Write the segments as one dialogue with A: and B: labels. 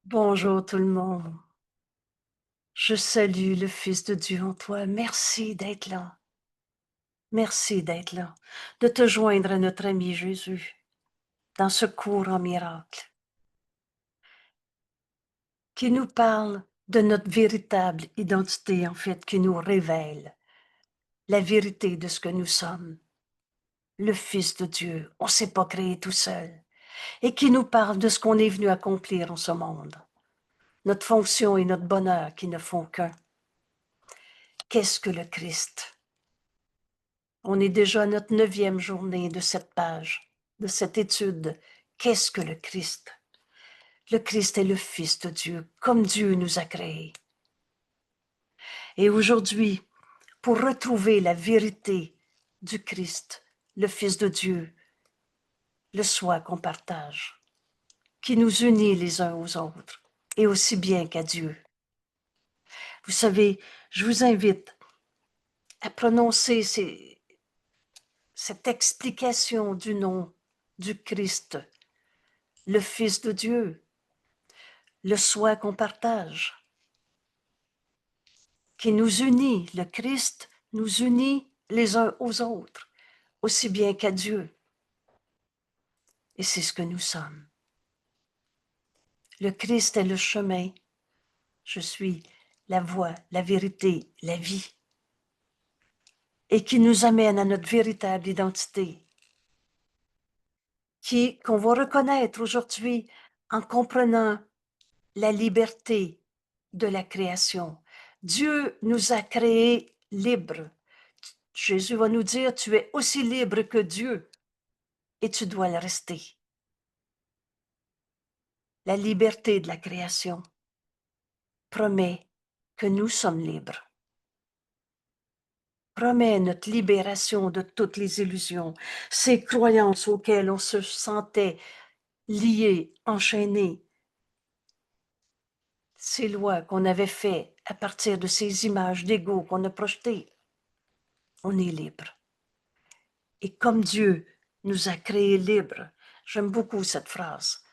A: Bonjour tout le monde. Je salue le Fils de Dieu en toi. Merci d'être là. Merci d'être là, de te joindre à notre ami Jésus dans ce cours en miracle, qui nous parle de notre véritable identité, en fait, qui nous révèle la vérité de ce que nous sommes, le Fils de Dieu. On ne s'est pas créé tout seul. Et qui nous parle de ce qu'on est venu accomplir en ce monde, notre fonction et notre bonheur qui ne font qu'un. Qu'est-ce que le Christ? On est déjà à notre 9e journée de cette page, de cette étude. Qu'est-ce que le Christ? Le Christ est le Fils de Dieu, comme Dieu nous a créés. Et aujourd'hui, pour retrouver la vérité du Christ, le Fils de Dieu, le soi qu'on partage, qui nous unit les uns aux autres, et aussi bien qu'à Dieu. Vous savez, je vous invite à prononcer cette explication du nom du Christ, le Fils de Dieu, le soi qu'on partage, qui nous unit. Le Christ nous unit les uns aux autres, aussi bien qu'à Dieu. Et c'est ce que nous sommes. Le Christ est le chemin. Je suis la voie, la vérité, la vie. Et qui nous amène à notre véritable identité, qu'on va reconnaître aujourd'hui en comprenant la liberté de la création. Dieu nous a créés libres. Jésus va nous dire, tu es aussi libre que Dieu et tu dois le rester. La liberté de la création promet que nous sommes libres, promet notre libération de toutes les illusions, ces croyances auxquelles on se sentait lié, enchaîné, ces lois qu'on avait faites à partir de ces images d'ego qu'on a projetées. On est libre. Et comme Dieu nous a créés libres, j'aime beaucoup cette phrase.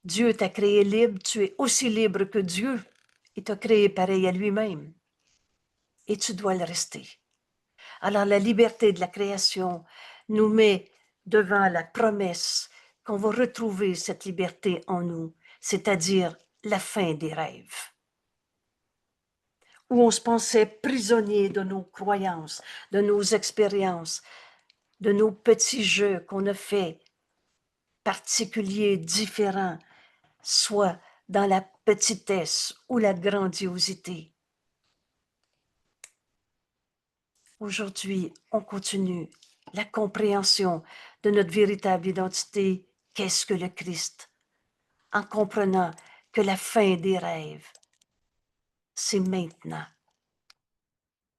A: Dieu t'a créé libre, tu es aussi libre que Dieu. Il t'a créé pareil à lui-même. Et tu dois le rester. Alors la liberté de la création nous met devant la promesse qu'on va retrouver cette liberté en nous, c'est-à-dire la fin des rêves, où on se pensait prisonnier de nos croyances, de nos expériences, de nos petits jeux qu'on a faits, particuliers, différents, soit dans la petitesse ou la grandiosité. Aujourd'hui, on continue la compréhension de notre véritable identité, qu'est-ce que le Christ, en comprenant que la fin des rêves, c'est maintenant.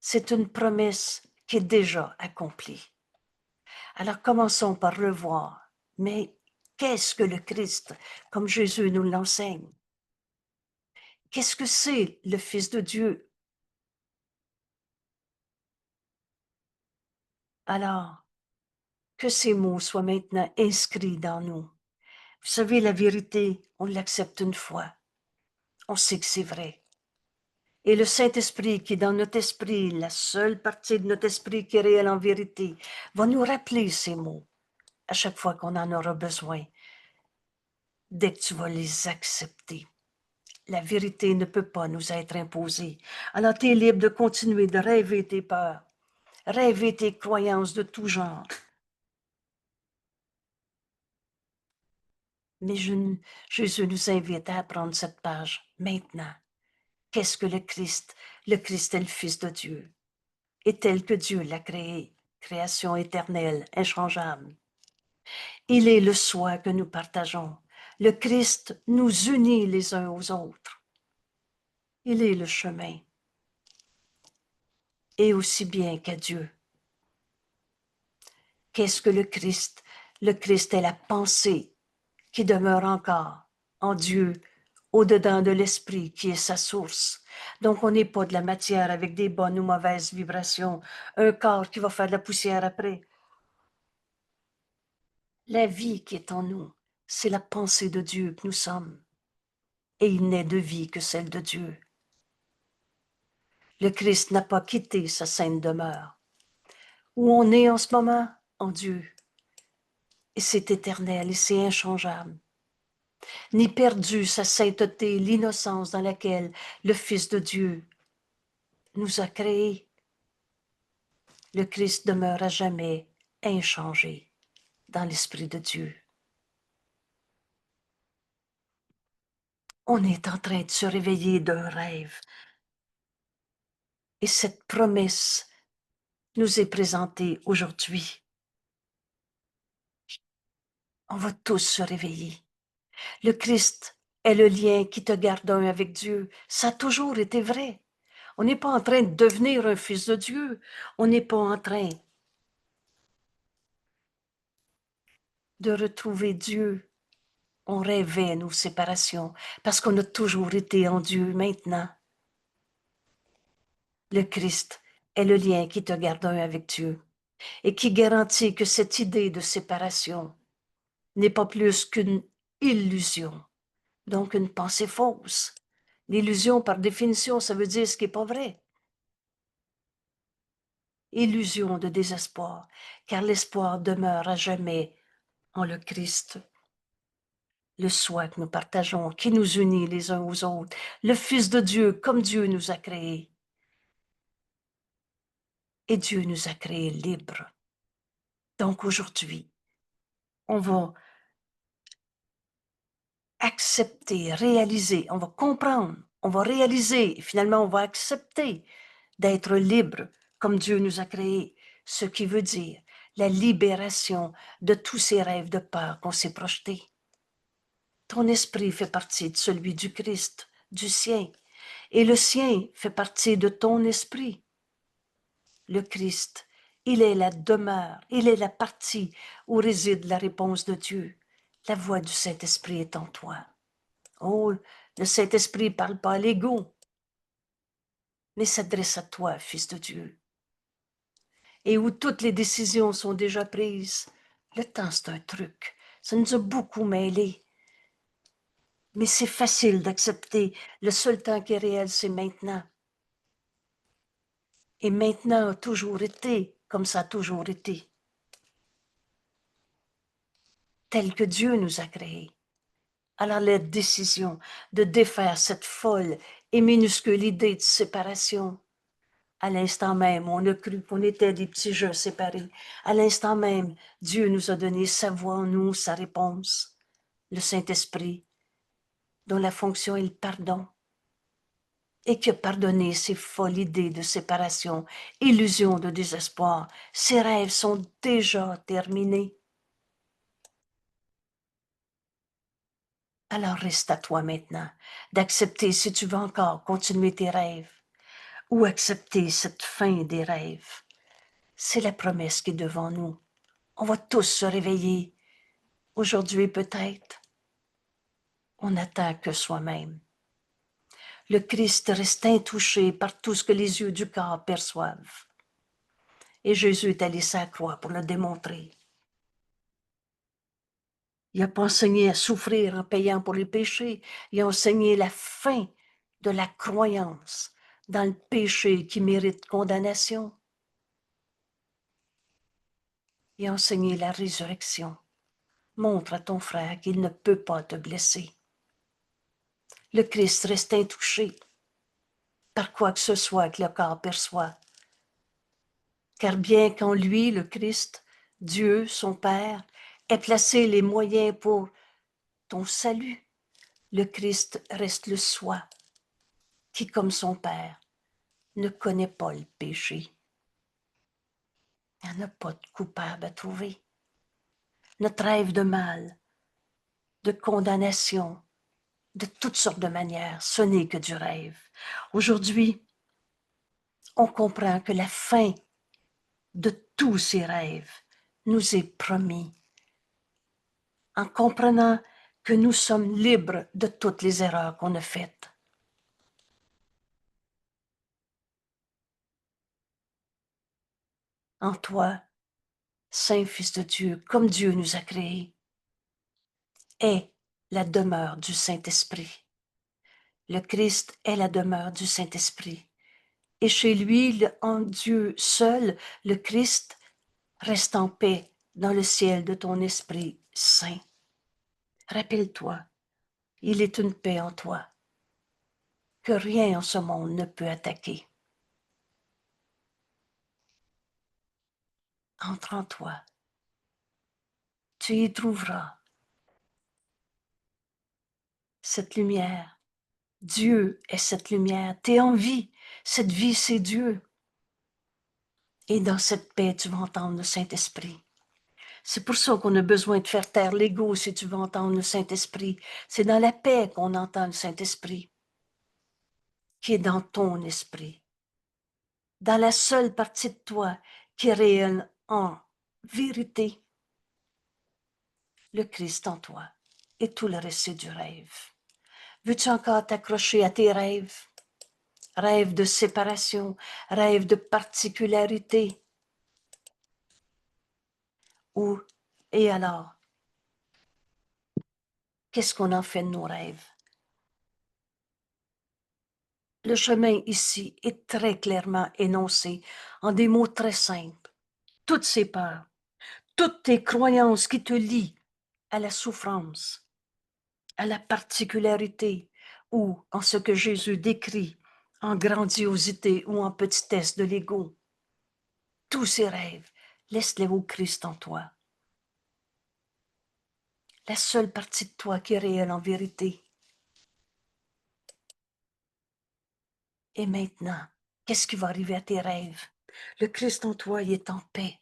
A: C'est une promesse qui est déjà accomplie. Alors commençons par revoir, mais qu'est-ce que le Christ, comme Jésus nous l'enseigne? Qu'est-ce que c'est le Fils de Dieu? Alors, que ces mots soient maintenant inscrits dans nous. Vous savez, la vérité, on l'accepte une fois. On sait que c'est vrai. Et le Saint-Esprit, qui est dans notre esprit, la seule partie de notre esprit qui est réelle en vérité, va nous rappeler ces mots à chaque fois qu'on en aura besoin. Dès que tu vas les accepter, la vérité ne peut pas nous être imposée. Alors tu es libre de continuer de rêver tes peurs, rêver tes croyances de tout genre. Mais Jésus nous invite à apprendre cette page maintenant. Qu'est-ce que le Christ? Le Christ est le Fils de Dieu. Et tel que Dieu l'a créé, création éternelle, inchangeable. Il est le soi que nous partageons. Le Christ nous unit les uns aux autres. Il est le chemin. Et aussi bien qu'à Dieu. Qu'est-ce que le Christ? Le Christ est la pensée qui demeure encore en Dieu, au-dedans de l'esprit qui est sa source. Donc, on n'est pas de la matière avec des bonnes ou mauvaises vibrations, un corps qui va faire de la poussière après. La vie qui est en nous, c'est la pensée de Dieu que nous sommes. et il n'est de vie que celle de Dieu. Le Christ n'a pas quitté sa sainte demeure. Où on est en ce moment? En Dieu. Et c'est éternel et c'est inchangeable. Ni perdu sa sainteté, l'innocence dans laquelle le Fils de Dieu nous a créés. Le Christ demeure à jamais inchangé dans l'Esprit de Dieu. On est en train de se réveiller d'un rêve. Et cette promesse nous est présentée aujourd'hui. On va tous se réveiller. Le Christ est le lien qui te garde un avec Dieu. Ça a toujours été vrai. On n'est pas en train de devenir un fils de Dieu. On n'est pas en train de retrouver Dieu. On rêvait nos séparations parce qu'on a toujours été en Dieu maintenant. Le Christ est le lien qui te garde un avec Dieu et qui garantit que cette idée de séparation n'est pas plus qu'une illusion, donc une pensée fausse. L'illusion, par définition, ça veut dire ce qui n'est pas vrai. Illusion de désespoir, car l'espoir demeure à jamais en le Christ. Le soi que nous partageons, qui nous unit les uns aux autres, le Fils de Dieu, comme Dieu nous a créés. Et Dieu nous a créés libres. Donc aujourd'hui, on va accepter, réaliser, on va comprendre, on va réaliser, et finalement on va accepter d'être libre comme Dieu nous a créés, ce qui veut dire la libération de tous ces rêves de peur qu'on s'est projetés. Ton esprit fait partie de celui du Christ, du sien, et le sien fait partie de ton esprit. Le Christ, il est la demeure, il est la partie où réside la réponse de Dieu. La voix du Saint-Esprit est en toi. Oh, le Saint-Esprit ne parle pas à l'ego, mais s'adresse à toi, Fils de Dieu. Et où toutes les décisions sont déjà prises. Le temps, c'est un truc. Ça nous a beaucoup mêlés. Mais c'est facile d'accepter. Le seul temps qui est réel, c'est maintenant. Et maintenant a toujours été comme ça a toujours été. Tel que Dieu nous a créés. Alors la décision de défaire cette folle et minuscule idée de séparation. À l'instant même, on a cru qu'on était des petits jeux séparés. À l'instant même, Dieu nous a donné sa voix en nous, sa réponse. Le Saint-Esprit, dont la fonction est le pardon, et qui a pardonné ces folles idées de séparation, illusions de désespoir. Ces rêves sont déjà terminés. Alors reste à toi maintenant d'accepter si tu veux encore continuer tes rêves ou accepter cette fin des rêves. C'est la promesse qui est devant nous. On va tous se réveiller. Aujourd'hui peut-être, on n'attend que soi-même. Le Christ reste intouché par tout ce que les yeux du corps perçoivent. Et Jésus est allé sur la croix pour le démontrer. Il n'a pas enseigné à souffrir en payant pour les péchés. Il a enseigné la fin de la croyance dans le péché qui mérite condamnation. Il a enseigné la résurrection. Montre à ton frère qu'il ne peut pas te blesser. Le Christ reste intouché par quoi que ce soit que le corps perçoit. Car bien qu'en lui, le Christ, Dieu, son Père, ait placé les moyens pour ton salut, le Christ reste le soi, qui, comme son Père, ne connaît pas le péché. Il n'y en a pas de coupable à trouver. Notre rêve de mal, de condamnation, de toutes sortes de manières, ce n'est que du rêve. Aujourd'hui, on comprend que la fin de tous ces rêves nous est promis, en comprenant que nous sommes libres de toutes les erreurs qu'on a faites. En toi, Saint Fils de Dieu, comme Dieu nous a créés, est la demeure du Saint-Esprit. Le Christ est la demeure du Saint-Esprit. Et chez lui, en Dieu seul, le Christ reste en paix dans le ciel de ton Esprit Saint. Rappelle-toi, il est une paix en toi que rien en ce monde ne peut attaquer. Entre en toi. Tu y trouveras cette lumière. Dieu est cette lumière. Tu es en vie. Cette vie, c'est Dieu. Et dans cette paix, tu vas entendre le Saint-Esprit. C'est pour ça qu'on a besoin de faire taire l'ego si tu veux entendre le Saint-Esprit. C'est dans la paix qu'on entend le Saint-Esprit, qui est dans ton esprit, dans la seule partie de toi qui est réelle en vérité, le Christ en toi. Et tout le reste, c'est du rêve. Veux-tu encore t'accrocher à tes rêves? Rêve de séparation, rêve de particularité. Ou, et alors, qu'est-ce qu'on en fait de nos rêves? Le chemin ici est très clairement énoncé en des mots très simples. Toutes ces peurs, toutes tes croyances qui te lient à la souffrance, à la particularité ou en ce que Jésus décrit en grandiosité ou en petitesse de l'ego. Tous ces rêves, laisse-les au Christ en toi. La seule partie de toi qui est réelle en vérité. Et maintenant, qu'est-ce qui va arriver à tes rêves? Le Christ en toi, il est en paix.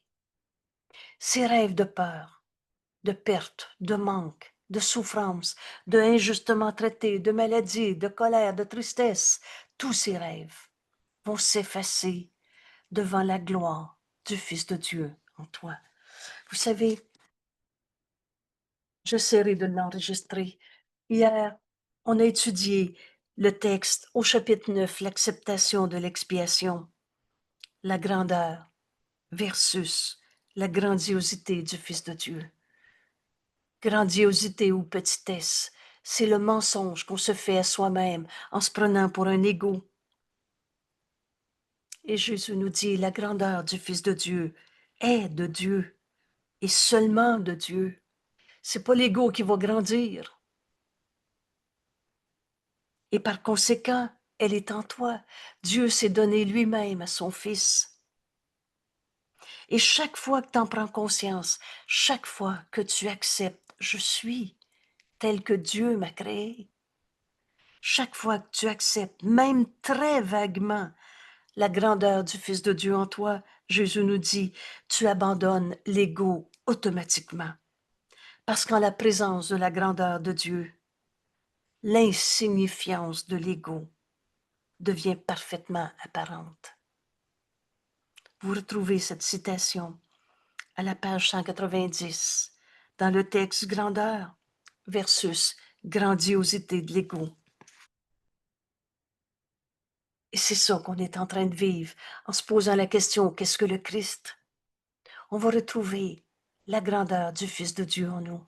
A: Ces rêves de peur, de perte, de manque, de souffrance, de injustement traité, de maladie, de colère, de tristesse, tous ces rêves vont s'effacer devant la gloire du Fils de Dieu en toi. Vous savez, j'essaierai de l'enregistrer. Hier, on a étudié le texte au chapitre 9, l'acceptation de l'expiation, la grandeur versus la grandiosité du Fils de Dieu. Grandiosité ou petitesse, c'est le mensonge qu'on se fait à soi-même en se prenant pour un égo. Et Jésus nous dit, la grandeur du Fils de Dieu est de Dieu et seulement de Dieu. C'est pas l'ego qui va grandir. Et par conséquent, elle est en toi. Dieu s'est donné lui-même à son Fils. Et chaque fois que tu en prends conscience, chaque fois que tu acceptes, je suis tel que Dieu m'a créé, chaque fois que tu acceptes, même très vaguement, la grandeur du Fils de Dieu en toi, Jésus nous dit, tu abandonnes l'ego automatiquement. Parce qu'en la présence de la grandeur de Dieu, l'insignifiance de l'ego devient parfaitement apparente. Vous retrouvez cette citation à la page 190 dans le texte grandeur versus grandiosité de l'ego. Et c'est ça qu'on est en train de vivre en se posant la question, qu'est-ce que le Christ? On va retrouver la grandeur du Fils de Dieu en nous.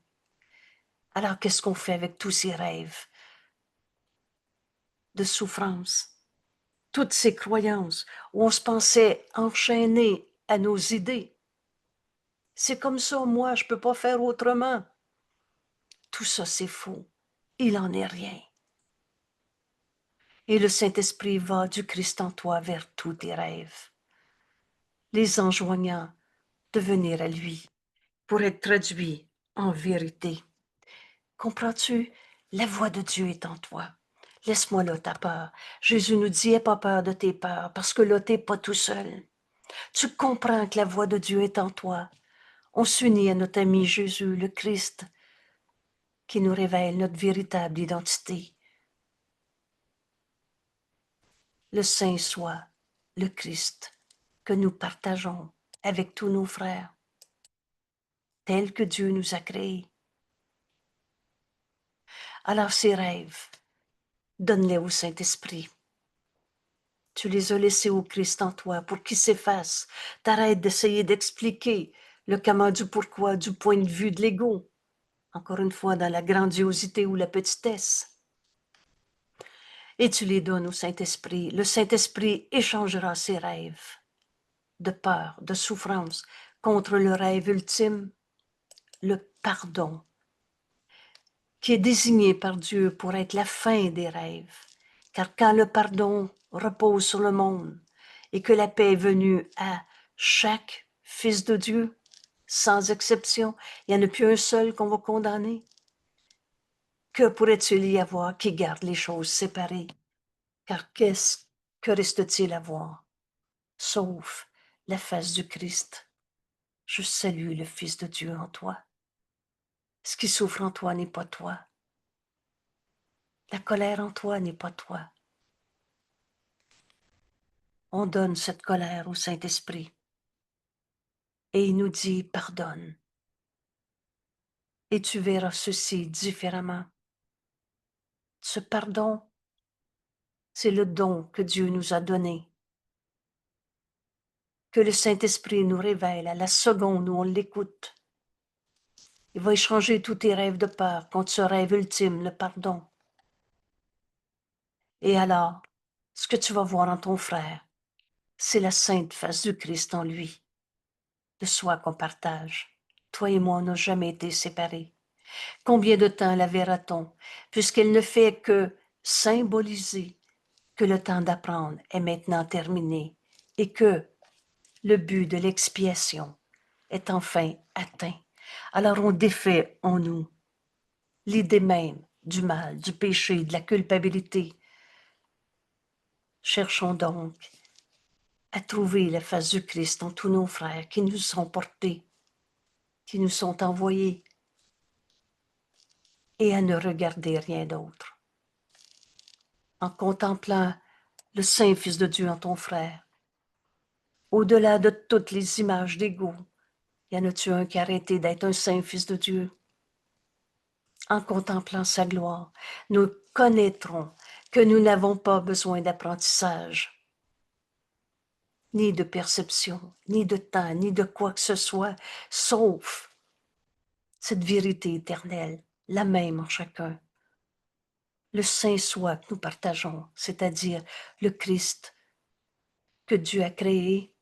A: Alors qu'est-ce qu'on fait avec tous ces rêves de souffrance, toutes ces croyances où on se pensait enchaîné à nos idées? C'est comme ça, moi, je ne peux pas faire autrement. Tout ça, c'est faux. Il n'en est rien. Et le Saint-Esprit va du Christ en toi vers tous tes rêves, les enjoignant de venir à lui pour être traduits en vérité. Comprends-tu? La voix de Dieu est en toi. Laisse-moi là ta peur. Jésus nous dit, n'aie pas peur de tes peurs, parce que là, tu n'es pas tout seul. Tu comprends que la voix de Dieu est en toi. On s'unit à notre ami Jésus, le Christ, qui nous révèle notre véritable identité. Le Saint soit le Christ que nous partageons avec tous nos frères, tel que Dieu nous a créés. Alors ces rêves, donne-les au Saint-Esprit. Tu les as laissés au Christ en toi pour qu'il s'efface. T'arrêtes d'essayer d'expliquer le comment du pourquoi du point de vue de l'ego. Encore une fois, dans la grandiosité ou la petitesse. et tu les donnes au Saint-Esprit. Le Saint-Esprit échangera ses rêves de peur, de souffrance, contre le rêve ultime, le pardon, qui est désigné par Dieu pour être la fin des rêves. Car quand le pardon repose sur le monde et que la paix est venue à chaque fils de Dieu, sans exception, il n'y en a plus un seul qu'on va condamner. Que pourrait-il y avoir qui garde les choses séparées? Car que reste-t-il à voir, sauf la face du Christ? Je salue le Fils de Dieu en toi. Ce qui souffre en toi n'est pas toi. La colère en toi n'est pas toi. On donne cette colère au Saint-Esprit et il nous dit pardonne. Et tu verras ceci différemment. Ce pardon, c'est le don que Dieu nous a donné, que le Saint-Esprit nous révèle à la seconde où on l'écoute. Il va échanger tous tes rêves de peur contre ce rêve ultime, le pardon. Et alors, ce que tu vas voir en ton frère, c'est la sainte face du Christ en lui, de soi qu'on partage. Toi et moi, on n'a jamais été séparés. Combien de temps la verra-t-on, puisqu'elle ne fait que symboliser que le temps d'apprendre est maintenant terminé et que le but de l'expiation est enfin atteint. Alors on défait en nous l'idée même du mal, du péché, de la culpabilité. Cherchons donc à trouver la face du Christ en tous nos frères qui nous sont portés, qui nous sont envoyés, et à ne regarder rien d'autre. En contemplant le Saint Fils de Dieu en ton frère, au-delà de toutes les images d'ego, y en a-tu un qui a arrêté d'être un Saint Fils de Dieu? En contemplant sa gloire, nous connaîtrons que nous n'avons pas besoin d'apprentissage, ni de perception, ni de temps, ni de quoi que ce soit, sauf cette vérité éternelle, la même en chacun. Le saint soi que nous partageons, c'est-à-dire le Christ que Dieu a créé,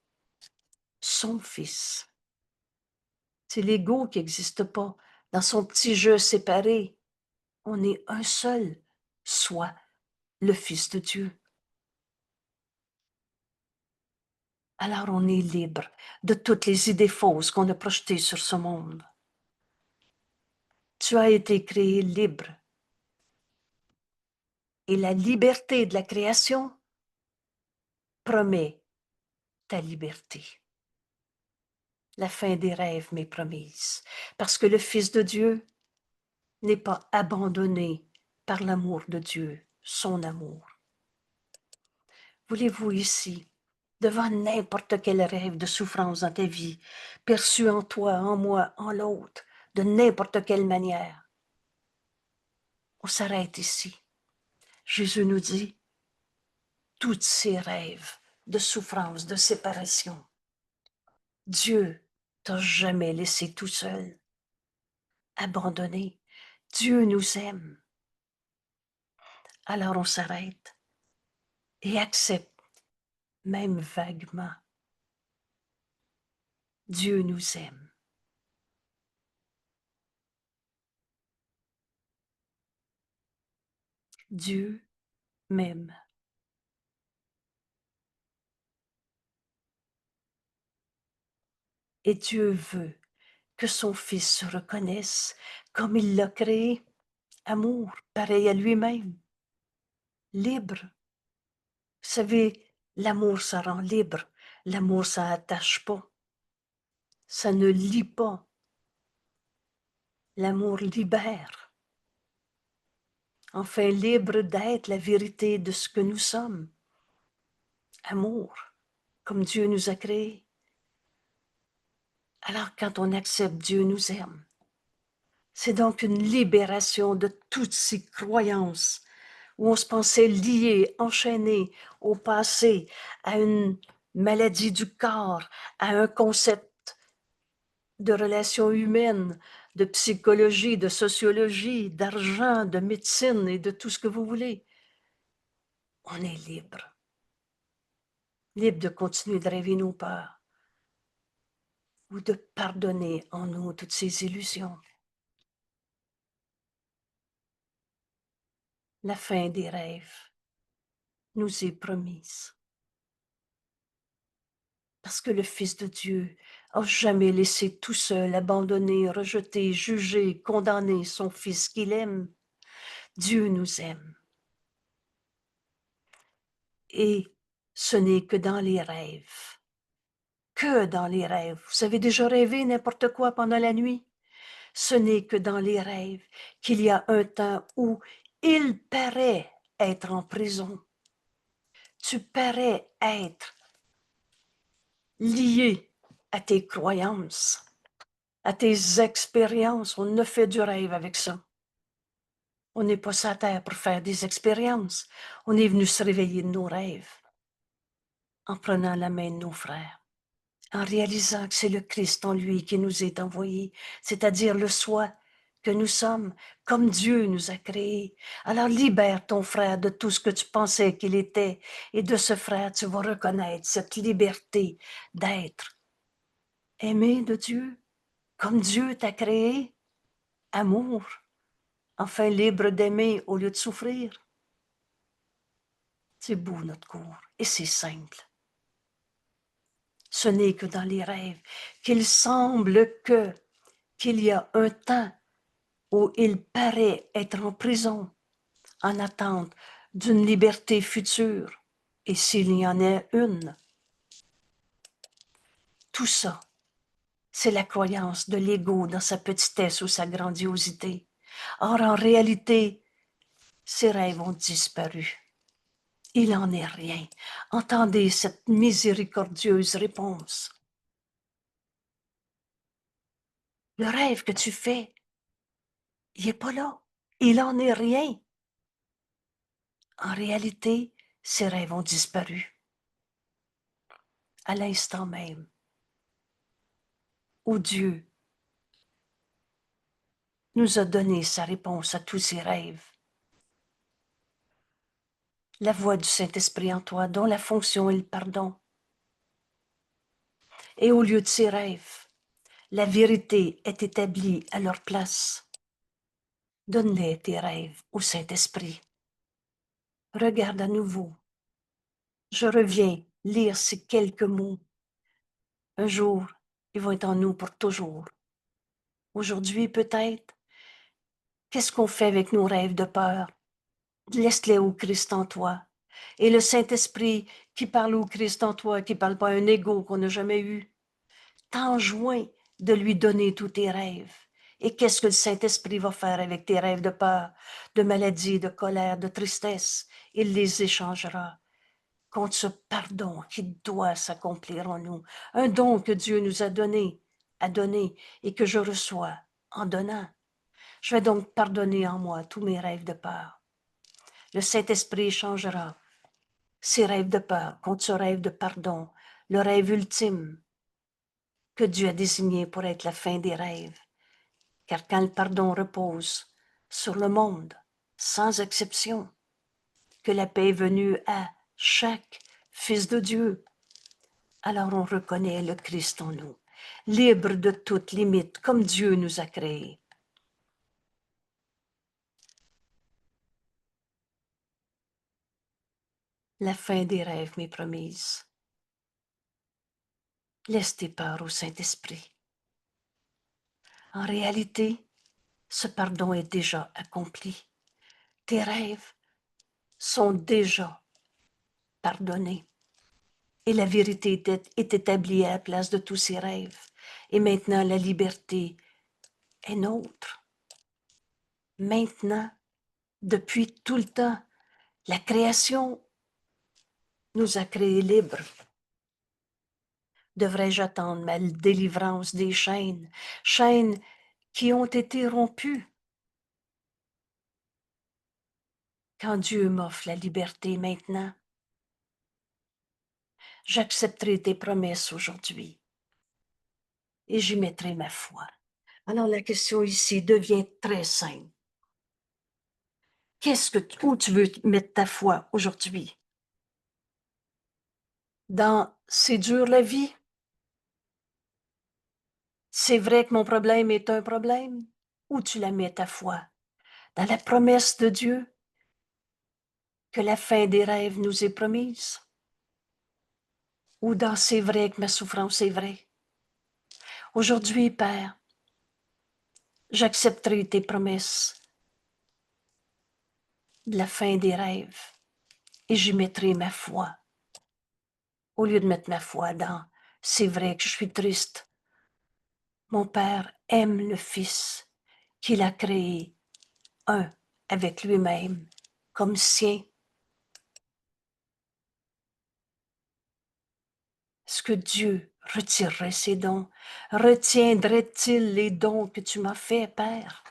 A: son Fils. C'est l'ego qui n'existe pas. Dans son petit jeu séparé, on est un seul, soit le Fils de Dieu. Alors on est libre de toutes les idées fausses qu'on a projetées sur ce monde. Tu as été créé libre. Et la liberté de la création promet ta liberté. La fin des rêves m'est promise, parce que le Fils de Dieu n'est pas abandonné par l'amour de Dieu, son amour. Voulez-vous ici, devant n'importe quel rêve de souffrance dans ta vie, perçu en toi, en moi, en l'autre, de n'importe quelle manière, on s'arrête ici. Jésus nous dit, tous ces rêves de souffrance, de séparation, Dieu t'a jamais laissé tout seul, abandonné. Dieu nous aime. Alors on s'arrête et accepte, même vaguement. Dieu nous aime. Dieu m'aime. Et Dieu veut que son Fils se reconnaisse comme il l'a créé, amour, pareil à lui-même, libre. Vous savez, l'amour, ça rend libre. L'amour, ça attache pas. Ça ne lie pas. L'amour libère. Enfin, libre d'être la vérité de ce que nous sommes. Amour, comme Dieu nous a créés. Alors, quand on accepte Dieu nous aime, c'est donc une libération de toutes ces croyances où on se pensait lié, enchaîné au passé, à une maladie du corps, à un concept de relations humaines, de psychologie, de sociologie, d'argent, de médecine et de tout ce que vous voulez. on est libre. Libre de continuer de rêver nos peurs ou de pardonner en nous toutes ces illusions. La fin des rêves nous est promise. Parce que le Fils de Dieu n'a jamais laissé tout seul, abandonné, rejeté, jugé, condamné son Fils qu'il aime. Dieu nous aime. Et ce n'est que dans les rêves. Que dans les rêves. Vous avez déjà rêvé n'importe quoi pendant la nuit? Ce n'est que dans les rêves qu'il y a un temps où il paraît être en prison. Tu parais être lié à tes croyances, à tes expériences. On ne fait du rêve avec ça. On n'est pas sur la terre pour faire des expériences. On est venu se réveiller de nos rêves en prenant la main de nos frères, en réalisant que c'est le Christ en lui qui nous est envoyé, c'est-à-dire le soi que nous sommes, comme Dieu nous a créés. Alors libère ton frère de tout ce que tu pensais qu'il était, et de ce frère, tu vas reconnaître cette liberté d'être aimé de Dieu, comme Dieu t'a créé, amour, enfin libre d'aimer au lieu de souffrir. C'est beau notre cours, et c'est simple. Ce n'est que dans les rêves qu'il semble qu'il y a un temps où il paraît être en prison, en attente d'une liberté future, et s'il y en a une. Tout ça, c'est la croyance de l'ego dans sa petitesse ou sa grandiosité. Or, en réalité, ces rêves ont disparu. Il n'en est rien. Entendez cette miséricordieuse réponse. Le rêve que tu fais, il n'est pas là. Il n'en est rien. En réalité, ces rêves ont disparu. À l'instant même où Dieu nous a donné sa réponse à tous ces rêves. La voix du Saint-Esprit en toi, dont la fonction est le pardon. Et au lieu de ces rêves, la vérité est établie à leur place. Donne-les tes rêves au Saint-Esprit. Regarde à nouveau. Je reviens lire ces quelques mots. Un jour, ils vont être en nous pour toujours. Aujourd'hui, peut-être, qu'est-ce qu'on fait avec nos rêves de peur? Laisse-les au Christ en toi. Et le Saint-Esprit qui parle au Christ en toi, qui ne parle pas à un ego qu'on n'a jamais eu, t'enjoint de lui donner tous tes rêves. Et qu'est-ce que le Saint-Esprit va faire avec tes rêves de peur, de maladie, de colère, de tristesse? Il les échangera contre ce pardon qui doit s'accomplir en nous. Un don que Dieu nous a donné, et que je reçois en donnant. Je vais donc pardonner en moi tous mes rêves de peur. Le Saint-Esprit échangera ces rêves de peur contre ce rêve de pardon, le rêve ultime que Dieu a désigné pour être la fin des rêves. Car quand le pardon repose sur le monde, sans exception, que la paix est venue à chaque fils de Dieu, alors on reconnaît le Christ en nous, libre de toute limite, comme Dieu nous a créés. La fin des rêves m'est promise. Laisse tes peurs au Saint-Esprit. En réalité, ce pardon est déjà accompli. Tes rêves sont déjà pardonnés. Et la vérité est établie à la place de tous ces rêves. Et maintenant, la liberté est nôtre. Maintenant, depuis tout le temps, la création nous a créés libres. Devrais-je attendre ma délivrance des chaînes, chaînes qui ont été rompues? Quand Dieu m'offre la liberté maintenant, j'accepterai tes promesses aujourd'hui et j'y mettrai ma foi. Alors la question ici devient très simple. Où tu veux mettre ta foi aujourd'hui? Dans c'est dur la vie? C'est vrai que mon problème est un problème? Où tu la mets ta foi? Dans la promesse de Dieu que la fin des rêves nous est promise? Ou dans c'est vrai que ma souffrance est vraie? Aujourd'hui, Père, j'accepterai tes promesses de la fin des rêves et j'y mettrai ma foi. Au lieu de mettre ma foi dans c'est vrai que je suis triste. Mon Père aime le Fils qu'il a créé, un avec lui-même, comme sien. Est-ce que Dieu retirerait ses dons? Retiendrait-il les dons que tu m'as faits, Père?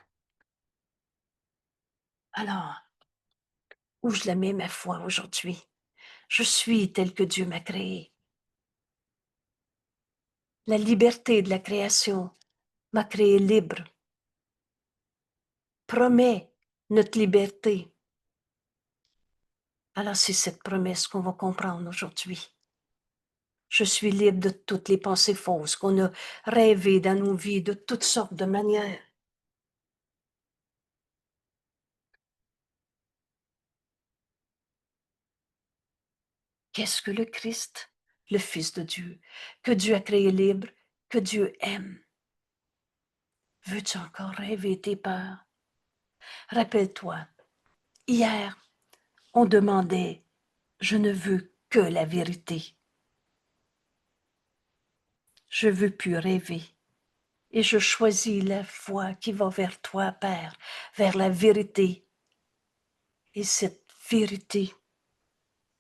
A: Alors, où je la mets ma foi aujourd'hui? Je suis tel que Dieu m'a créé. La liberté de la création m'a créé libre. Promet notre liberté. Alors c'est cette promesse qu'on va comprendre aujourd'hui. Je suis libre de toutes les pensées fausses qu'on a rêvées dans nos vies de toutes sortes de manières. Qu'est-ce que le Christ, le Fils de Dieu, que Dieu a créé libre, que Dieu aime? Veux-tu encore rêver tes peurs? Rappelle-toi, hier, on demandait, je ne veux que la vérité. Je veux plus rêver. Et je choisis la foi qui va vers toi, Père, vers la vérité. Et cette vérité,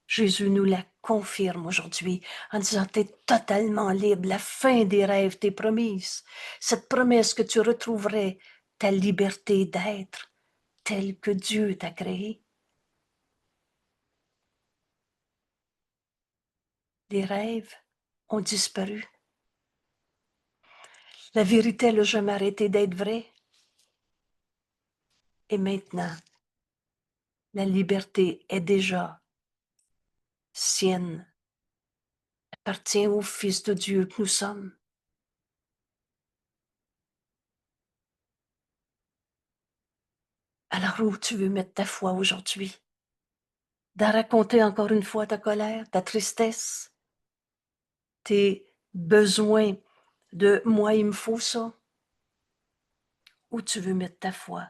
A: Jésus nous la confirme aujourd'hui en disant, t'es totalement libre, la fin des rêves t'est promise. Cette promesse que tu retrouverais ta liberté d'être telle que Dieu t'a créée. Les rêves ont disparu. La vérité n'a jamais arrêté d'être vraie. Et maintenant, la liberté est déjà sienne, appartient au Fils de Dieu que nous sommes. Alors où tu veux mettre ta foi aujourd'hui? D'en raconter encore une fois ta colère, ta tristesse, tes besoins de moi, il me faut ça? Où tu veux mettre ta foi?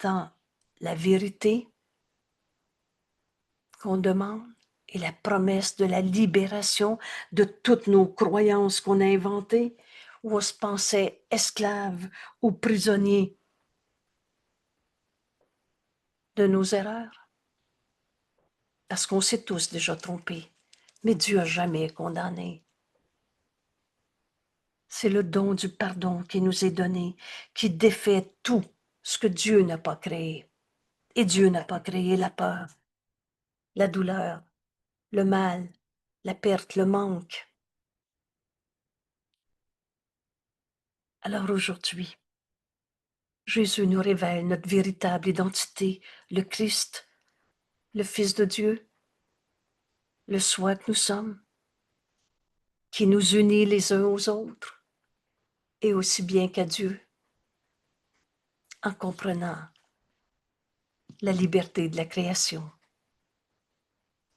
A: Dans la vérité qu'on demande et la promesse de la libération de toutes nos croyances qu'on a inventées, où on se pensait esclave ou prisonnier de nos erreurs? Parce qu'on s'est tous déjà trompés, mais Dieu n'a jamais condamné. C'est le don du pardon qui nous est donné, qui défait tout ce que Dieu n'a pas créé. Et Dieu n'a pas créé la peur, la douleur, le mal, la perte, le manque. Alors aujourd'hui, Jésus nous révèle notre véritable identité, le Christ, le Fils de Dieu, le soi que nous sommes, qui nous unit les uns aux autres, et aussi bien qu'à Dieu, en comprenant la liberté de la création,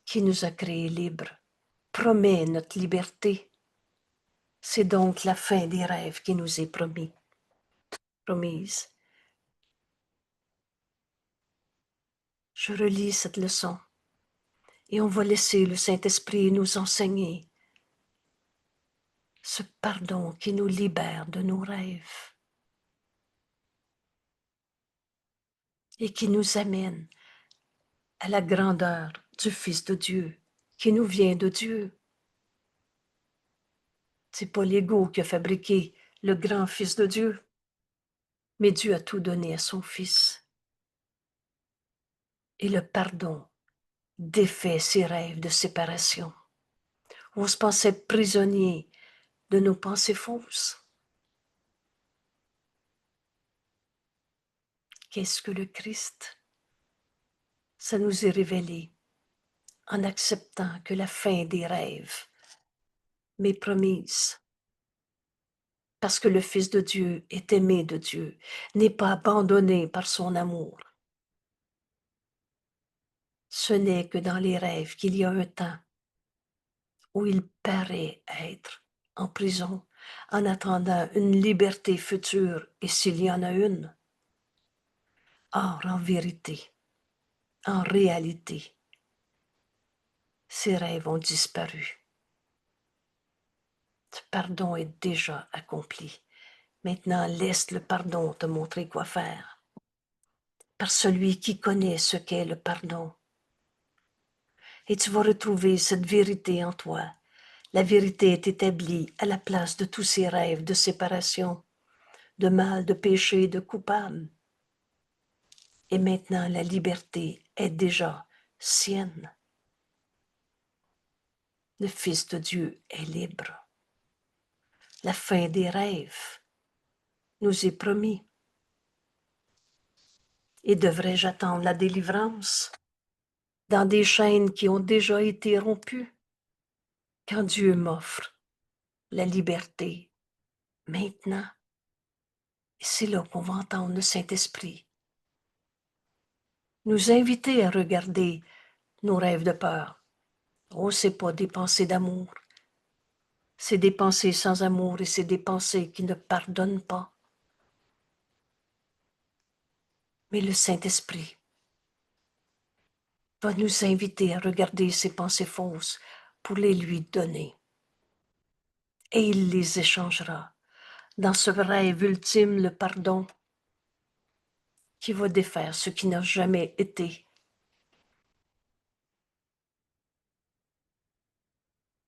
A: qui nous a créés libres, promet notre liberté. C'est donc la fin des rêves qui nous est promise. Je relis cette leçon et on va laisser le Saint-Esprit nous enseigner ce pardon qui nous libère de nos rêves et qui nous amène à la grandeur du Fils de Dieu, qui nous vient de Dieu. C'est pas l'ego qui a fabriqué le grand Fils de Dieu, mais Dieu a tout donné à son Fils. Et le pardon défait ces rêves de séparation. On se pensait prisonnier de nos pensées fausses. Qu'est-ce que le Christ? Ça nous est révélé en acceptant que la fin des rêves m'est promise. Parce que le Fils de Dieu est aimé de Dieu, n'est pas abandonné par son amour. Ce n'est que dans les rêves qu'il y a un temps où il paraît être en prison en attendant une liberté future et s'il y en a une. Or, en vérité, en réalité, ces rêves ont disparu. Ce pardon est déjà accompli. Maintenant, laisse le pardon te montrer quoi faire. Par celui qui connaît ce qu'est le pardon. Et tu vas retrouver cette vérité en toi. La vérité est établie à la place de tous ces rêves de séparation, de mal, de péché, de coupable. Et maintenant, la liberté est déjà sienne. Le Fils de Dieu est libre. La fin des rêves nous est promis. Et devrais-je attendre la délivrance dans des chaînes qui ont déjà été rompues? Quand Dieu m'offre la liberté, maintenant, c'est là qu'on va entendre le Saint-Esprit nous inviter à regarder nos rêves de peur. Oh, c'est pas des pensées d'amour. C'est des pensées sans amour et c'est des pensées qui ne pardonnent pas. Mais le Saint-Esprit va nous inviter à regarder ces pensées fausses pour les lui donner. Et il les échangera dans ce rêve ultime, le pardon, qui va défaire ce qui n'a jamais été.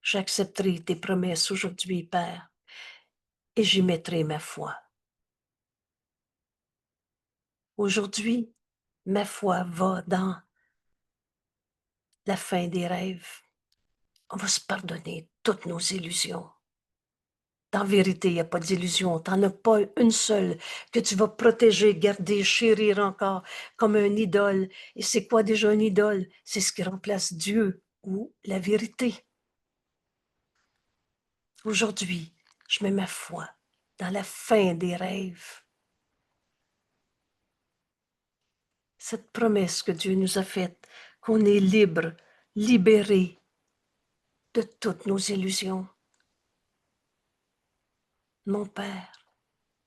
A: J'accepterai tes promesses aujourd'hui, Père, et j'y mettrai ma foi. Aujourd'hui, ma foi va dans la fin des rêves. On va se pardonner toutes nos illusions. En vérité, il n'y a pas d'illusion. Tu n'en as pas une seule que tu vas protéger, garder, chérir encore comme un idole. Et c'est quoi déjà une idole? C'est ce qui remplace Dieu ou la vérité. Aujourd'hui, je mets ma foi dans la fin des rêves. Cette promesse que Dieu nous a faite, qu'on est libre, libéré de toutes nos illusions. Mon Père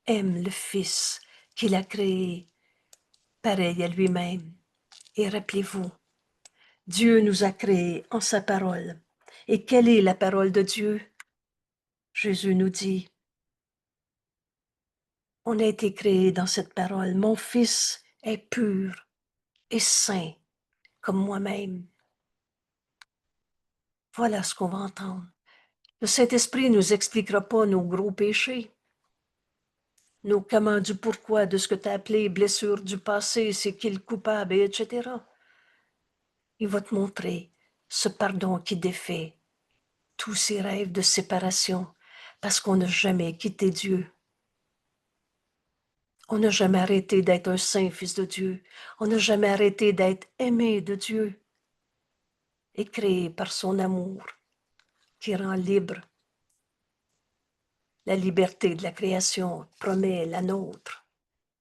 A: aime le Fils qu'il a créé, pareil à lui-même. Et rappelez-vous, Dieu nous a créés en sa parole. Et quelle est la parole de Dieu? Jésus nous dit, on a été créés dans cette parole. Mon Fils est pur et saint comme moi-même. Voilà ce qu'on va entendre. Le Saint-Esprit ne nous expliquera pas nos gros péchés, nos comment du pourquoi de ce que tu as appelé blessure du passé, c'est qui le coupable, etc. Il va te montrer ce pardon qui défait tous ces rêves de séparation parce qu'on n'a jamais quitté Dieu. On n'a jamais arrêté d'être un saint fils de Dieu. On n'a jamais arrêté d'être aimé de Dieu et créé par son amour qui rend libre. La liberté de la création promet la nôtre,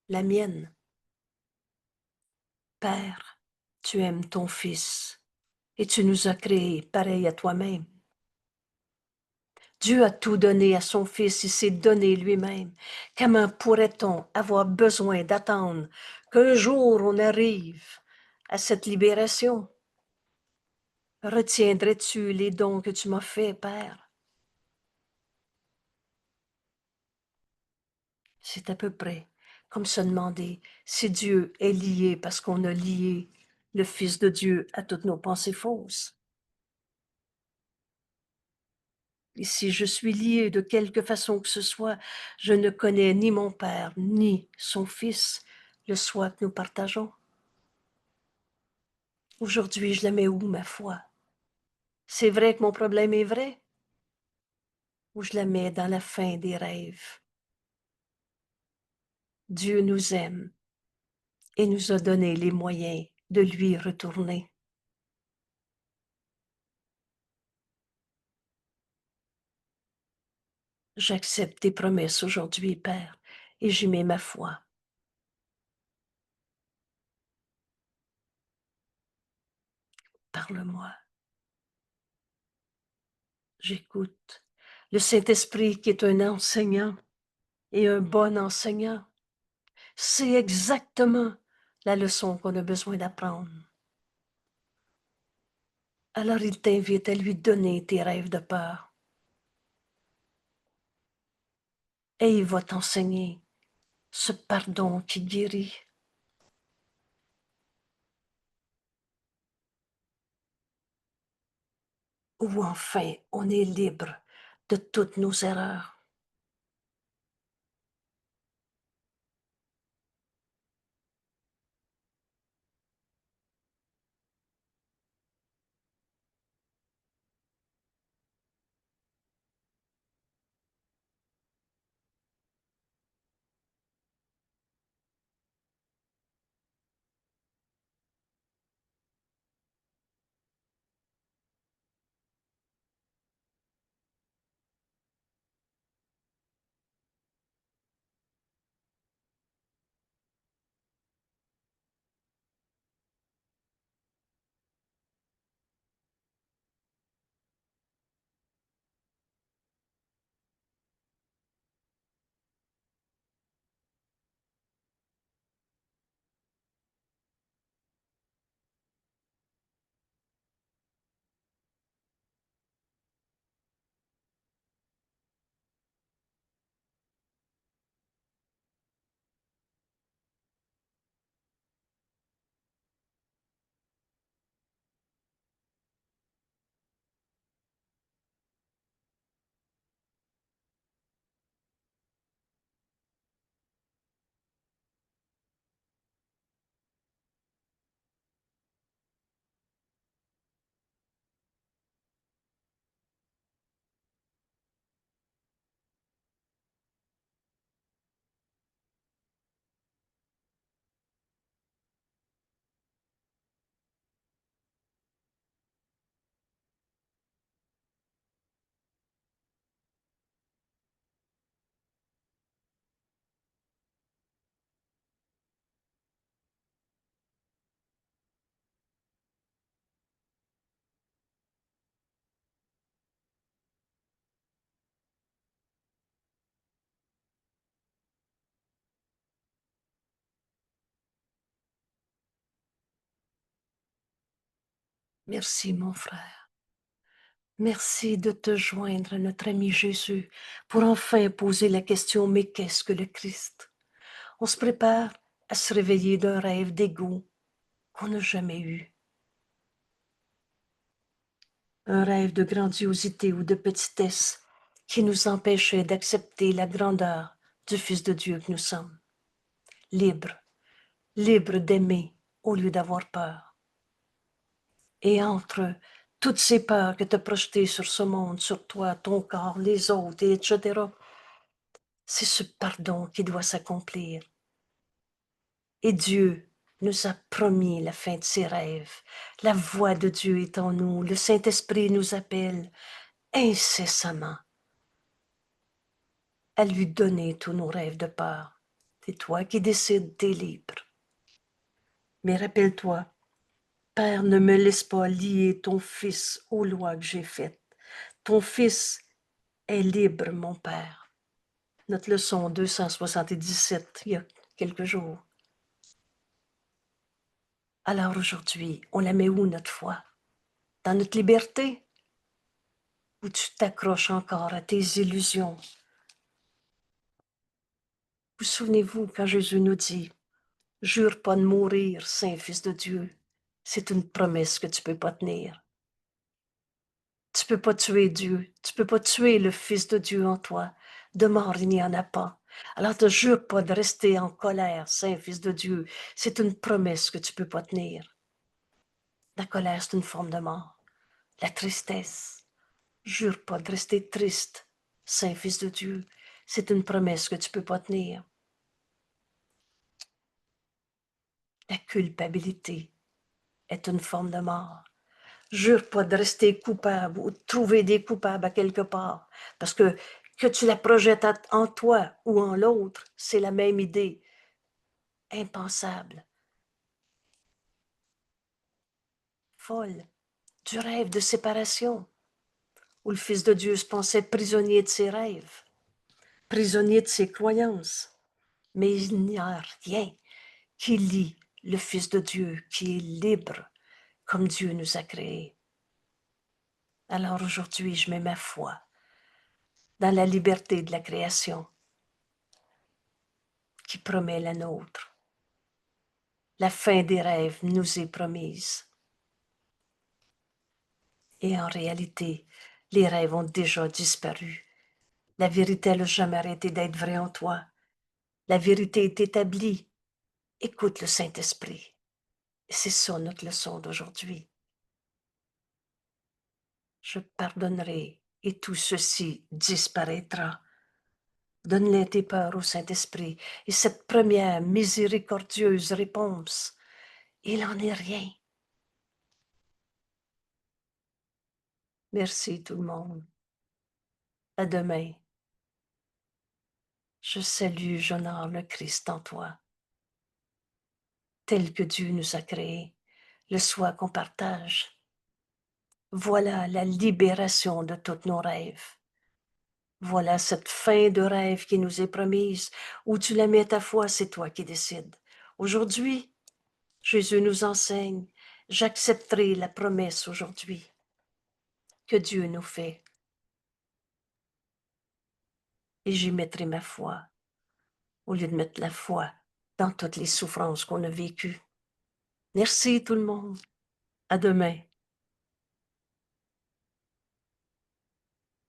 A: la mienne. Père, tu aimes ton Fils et tu nous as créés pareil à toi-même. Dieu a tout donné à son Fils, il s'est donné lui-même. Comment pourrait-on avoir besoin d'attendre qu'un jour on arrive à cette libération? Retiendrais-tu les dons que tu m'as faits, Père? C'est à peu près comme se demander si Dieu est lié parce qu'on a lié le Fils de Dieu à toutes nos pensées fausses. Et si je suis lié de quelque façon que ce soit, je ne connais ni mon Père, ni son Fils, le soi que nous partageons. Aujourd'hui, je la mets où, ma foi? C'est vrai que mon problème est vrai? Ou je la mets dans la fin des rêves? Dieu nous aime et nous a donné les moyens de lui retourner. J'accepte tes promesses aujourd'hui, Père, et j'y mets ma foi. Parle-moi, j'écoute. Le Saint-Esprit qui est un enseignant et un bon enseignant, c'est exactement la leçon qu'on a besoin d'apprendre. Alors il t'invite à lui donner tes rêves de peur. Et il va t'enseigner ce pardon qui guérit. Où enfin on est libre de toutes nos erreurs. Merci, mon frère. Merci de te joindre à notre ami Jésus pour enfin poser la question, mais qu'est-ce que le Christ? On se prépare à se réveiller d'un rêve d'égo qu'on n'a jamais eu. Un rêve de grandiosité ou de petitesse qui nous empêchait d'accepter la grandeur du Fils de Dieu que nous sommes. Libre, libre d'aimer au lieu d'avoir peur. Et entre toutes ces peurs que tu as projetées sur ce monde, sur toi, ton corps, les autres, etc., c'est ce pardon qui doit s'accomplir. Et Dieu nous a promis la fin de ses rêves. La voix de Dieu est en nous. Le Saint-Esprit nous appelle incessamment à lui donner tous nos rêves de peur. C'est toi qui décides, t'es libre. Mais rappelle-toi, Père, ne me laisse pas lier ton Fils aux lois que j'ai faites. Ton Fils est libre, mon Père. Notre leçon 277, il y a quelques jours. Alors aujourd'hui, on la met où, notre foi? Dans notre liberté? Ou tu t'accroches encore à tes illusions? Vous souvenez-vous quand Jésus nous dit, « Jure pas de mourir, Saint Fils de Dieu. » C'est une promesse que tu peux pas tenir. Tu peux pas tuer Dieu. Tu peux pas tuer le Fils de Dieu en toi. De mort, il n'y en a pas. Alors ne jure pas de rester en colère, Saint Fils de Dieu. C'est une promesse que tu peux pas tenir. La colère, c'est une forme de mort. La tristesse. Jure pas de rester triste, Saint Fils de Dieu. C'est une promesse que tu peux pas tenir. La culpabilité. est une forme de mort. Jure pas de rester coupable ou de trouver des coupables à quelque part, parce que tu la projettes en toi ou en l'autre, c'est la même idée. Impensable, folle, du rêve de séparation, où le Fils de Dieu se pensait prisonnier de ses rêves, prisonnier de ses croyances. Mais il n'y a rien qui lie le Fils de Dieu qui est libre comme Dieu nous a créés. Alors aujourd'hui, je mets ma foi dans la liberté de la création qui promet la nôtre. La fin des rêves nous est promise. Et en réalité, les rêves ont déjà disparu. La vérité n'a jamais arrêté d'être vraie en toi. La vérité est établie. Écoute le Saint-Esprit. Et c'est ça notre leçon d'aujourd'hui. Je pardonnerai et tout ceci disparaîtra. Donne-les tes peurs au Saint-Esprit et cette première miséricordieuse réponse, il n'en est rien. Merci tout le monde. À demain. Je salue, j'honore le Christ en toi, tel que Dieu nous a créés, le soi qu'on partage. Voilà la libération de tous nos rêves. Voilà cette fin de rêve qui nous est promise. Où tu la mets ta foi, c'est toi qui décides. Aujourd'hui, Jésus nous enseigne, j'accepterai la promesse aujourd'hui que Dieu nous fait et j'y mettrai ma foi au lieu de mettre la foi dans toutes les souffrances qu'on a vécues. Merci tout le monde. À demain.